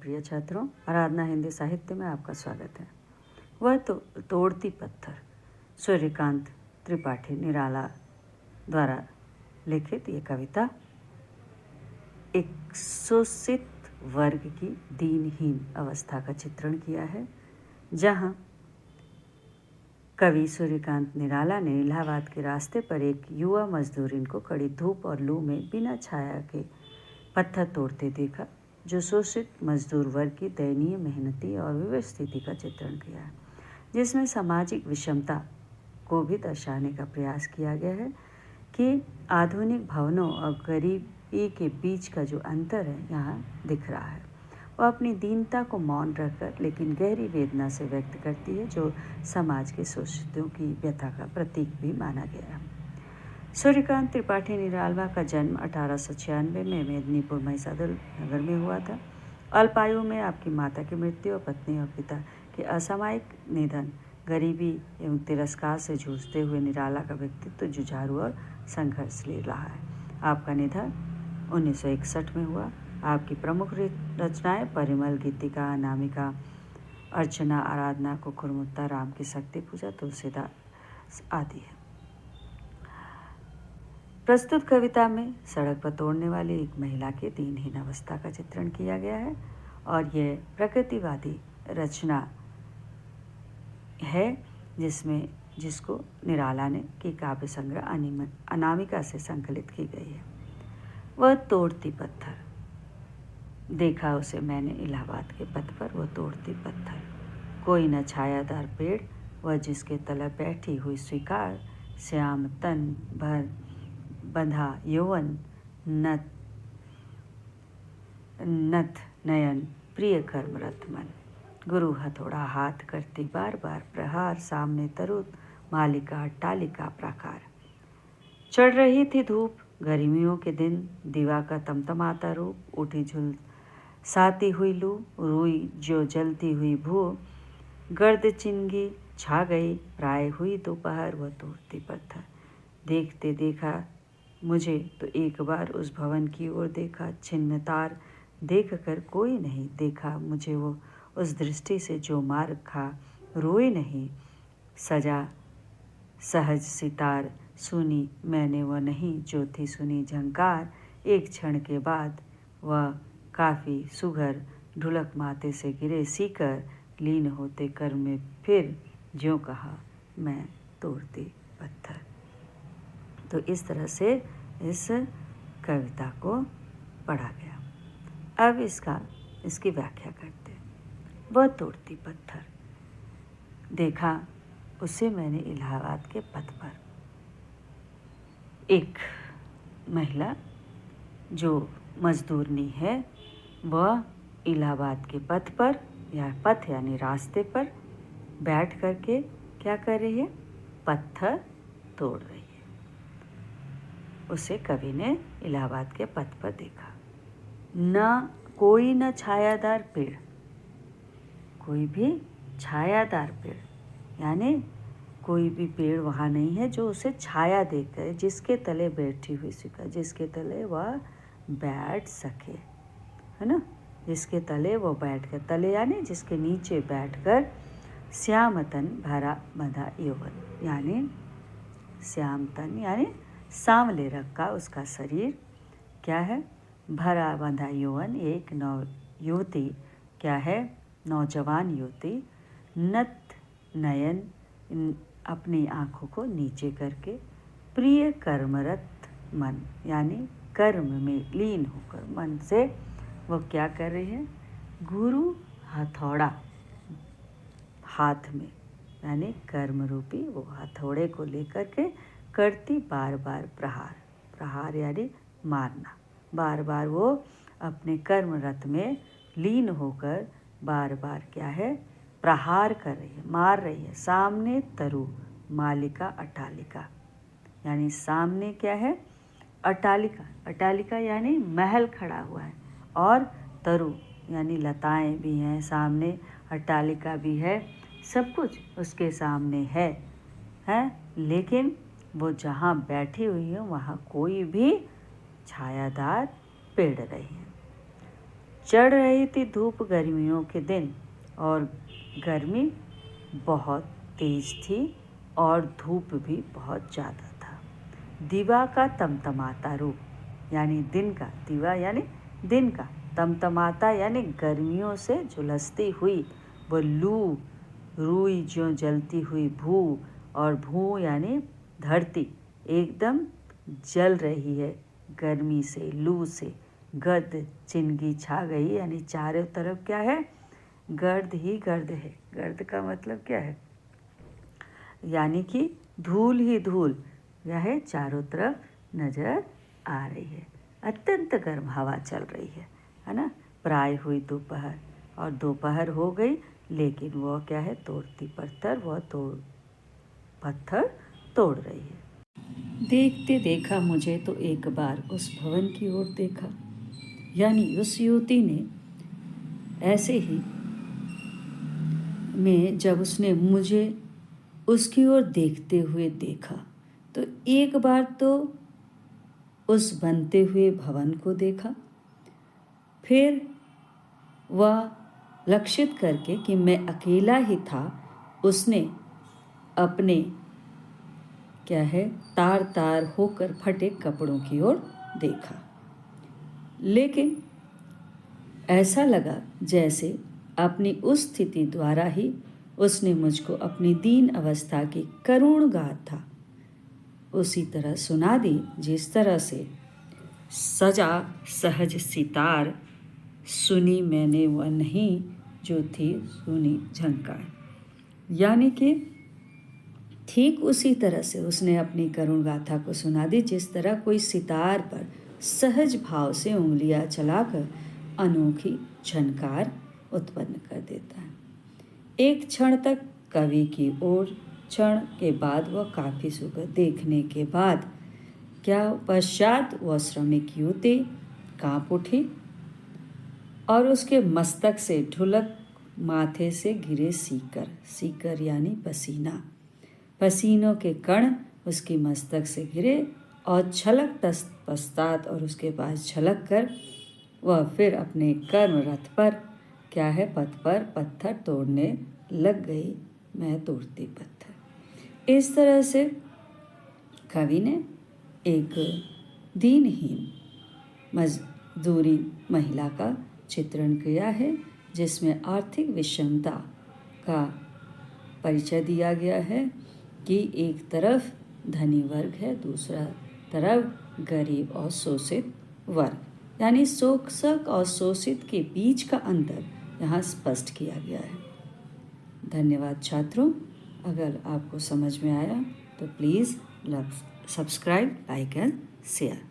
प्रिय छात्रों, आराधना हिंदी साहित्य में आपका स्वागत है। वह तो तोड़ती पत्थर, सूर्यकांत त्रिपाठी निराला द्वारा लिखित ये कविता एक शोषित वर्ग की दीनहीन अवस्था का चित्रण किया है, जहां कवि सूर्यकांत निराला ने इलाहाबाद के रास्ते पर एक युवा मजदूरिन को कड़ी धूप और लू में बिना छाया के पत्थर तोड़ते देखा, जो शोषित मजदूर वर्ग की दयनीय मेहनती और विवश स्थिति का चित्रण किया है, जिसमें सामाजिक विषमता को भी दर्शाने का प्रयास किया गया है कि आधुनिक भवनों और गरीबी के बीच का जो अंतर है यहाँ दिख रहा है। वह अपनी दीनता को मौन रखकर लेकिन गहरी वेदना से व्यक्त करती है, जो समाज के शोषितों की व्यथा का प्रतीक भी माना गया है। सूर्यकांत त्रिपाठी निराला का जन्म 1896 में मेदिनीपुर महिसादल नगर में हुआ था। अल्पायु में आपकी माता की मृत्यु और पत्नी और पिता के असामयिक निधन, गरीबी एवं तिरस्कार से जूझते हुए निराला का व्यक्तित्व जुझारू और संघर्षशील रहा है। आपका निधन 1961 में हुआ। आपकी प्रमुख रचनाएं परिमल, गीतिका, अनामिका, अर्चना, आराधना, कुकुरमुत्ता, राम की शक्ति पूजा, तुलसीदास आदि है। प्रस्तुत कविता में सड़क पर तोड़ने वाली एक महिला की दीनहीन अवस्था का चित्रण किया गया है और यह प्रकृतिवादी रचना है, जिसको निराला ने की काव्य संग्रह अनामिका से संकलित की गई है। वह तोड़ती पत्थर, देखा उसे मैंने इलाहाबाद के पथ पर, वह तोड़ती पत्थर, कोई न छायादार पेड़, वह जिसके तले बैठी हुई स्वीकार, श्याम तन भर बंधा यौवन, नथ नयन प्रिय कर्मरत मन, गुरु हथौड़ा हाथ करती बार बार प्रहार, सामने तरुत मालिका अट्टालिका प्राकार। चढ़ रही थी धूप, गर्मियों के दिन, दीवा का तमतमाता रूप, उठी झुलसाती हुई लू, रुई जो जलती हुई भू, गर्द चिंगी छा गई, प्राय हुई दोपहर, वह तोड़ती पत्थर। देखते देखा मुझे तो एक बार उस भवन की ओर देखा, छिन्न तार देख कर कोई नहीं देखा मुझे, वो उस दृष्टि से जो मार खा, रोई नहीं सजा सहज सितार, सुनी मैंने वह नहीं जो थी सुनी झंकार, एक क्षण के बाद वह काफ़ी सुघर ढुलक माथे से गिरे सीकर, लीन होते कर में फिर ज्यों कहा मैं तोड़ती पत्थर। तो इस तरह से इस कविता को पढ़ा गया। अब इसकी व्याख्या करते हैं। वह तोड़ती पत्थर, देखा उसे मैंने इलाहाबाद के पथ पर। एक महिला जो मजदूरनी है, वह इलाहाबाद के पथ पर या पथ यानी रास्ते पर बैठ करके क्या कर रही है? पत्थर तोड़ रही है। उसे कवि ने इलाहाबाद के पथ पर देखा। कोई न छायादार पेड़, कोई भी छायादार पेड़ यानी कोई भी पेड़ वहाँ नहीं है जो उसे छाया देकर, जिसके तले बैठी हुई स्वीकार, जिसके तले वह बैठ सके, है ना, जिसके तले वो बैठ कर, तले यानी जिसके नीचे बैठकर, श्याम तन भरा बंधा यौवन, यानी श्याम तन यानी सांवले रंग का उसका शरीर क्या है? भरा बंधा यौवन, एक युवती क्या है? नौजवान युवती, नत नयन अपनी आँखों को नीचे करके, प्रिय कर्मरत मन यानी कर्म में लीन होकर मन से वो क्या कर रही है? गुरु हथौड़ा हाथ में यानी कर्म रूपी वो हथौड़े को लेकर के करती बार बार प्रहार, प्रहार यानी मारना, बार बार वो अपने कर्म रथ में लीन होकर बार बार क्या है? प्रहार कर रही है, मार रही है। सामने तरु मालिका अट्टालिका, यानी सामने क्या है? अट्टालिका, अट्टालिका यानी महल खड़ा हुआ है, और तरु यानी लताएं भी हैं सामने, अट्टालिका भी है, सब कुछ उसके सामने है, लेकिन वो जहाँ बैठी हुई है वहाँ कोई भी छायादार पेड़ नहीं है। चढ़ रही थी धूप गर्मियों के दिन, और गर्मी बहुत तेज थी और धूप भी बहुत ज़्यादा था। दिवा का तमतमाता रूप, यानी दिन का, दिवा यानी दिन का, तमतमाता यानी गर्मियों से झुलसती हुई वो लू, रुई ज्यों जलती हुई भू, और भू यानी धरती एकदम जल रही है गर्मी से, लू से। गर्द चिनगी छा गई, यानी चारों तरफ क्या है, गर्द ही गर्द है। गर्द का मतलब क्या है, यानी कि धूल ही धूल यह चारों तरफ नज़र आ रही है। अत्यंत गर्म हवा चल रही है ना। प्राय हुई दोपहर, और दोपहर हो गई, लेकिन वह क्या है, तोड़ती पत्थर, वह पत्थर तोड़ रही है। देखते देखा मुझे तो एक बार उस भवन की ओर देखा, यानी उस युवती ने ऐसे ही में जब उसने मुझे उसकी ओर देखते हुए देखा, तो एक बार तो उस बनते हुए भवन को देखा, फिर वह लक्षित करके कि मैं अकेला ही था, उसने अपने क्या है, तार तार होकर फटे कपड़ों की ओर देखा। लेकिन ऐसा लगा जैसे अपनी उस स्थिति द्वारा ही उसने मुझको अपनी दीन अवस्था की करुण गाथा उसी तरह सुना दी, जिस तरह से सजा सहज सितार सुनी मैंने वह नहीं जो थी सुनी झंकार। यानी कि ठीक उसी तरह से उसने अपनी करुण गाथा को सुना दी, जिस तरह कोई सितार पर सहज भाव से उंगलियां चलाकर अनोखी झनकार उत्पन्न कर देता है। एक क्षण तक कवि की ओर, क्षण के बाद वह काफ़ी सुबह देखने के बाद क्या पश्चात वह श्रमिक युवती काँप उठी और उसके मस्तक से ढुलक, माथे से गिरे सीकर, सीकर यानी पसीना, पसीनों के कण उसकी मस्तक से गिरे और छलक पश्चात और उसके पास झलक कर वह फिर अपने कर्म रथ पर क्या है, पथ पर पत्थर तोड़ने लग गई। मैं तोड़ती पत्थर। इस तरह से कवि ने एक दीनहीन मजदूरी महिला का चित्रण किया है, जिसमें आर्थिक विषमता का परिचय दिया गया है कि एक तरफ धनी वर्ग है, दूसरा तरफ गरीब और शोषित वर्ग, यानी शोषक और शोषित के बीच का अंतर यहाँ स्पष्ट किया गया है। धन्यवाद छात्रों। अगर आपको समझ में आया तो please subscribe, like and share.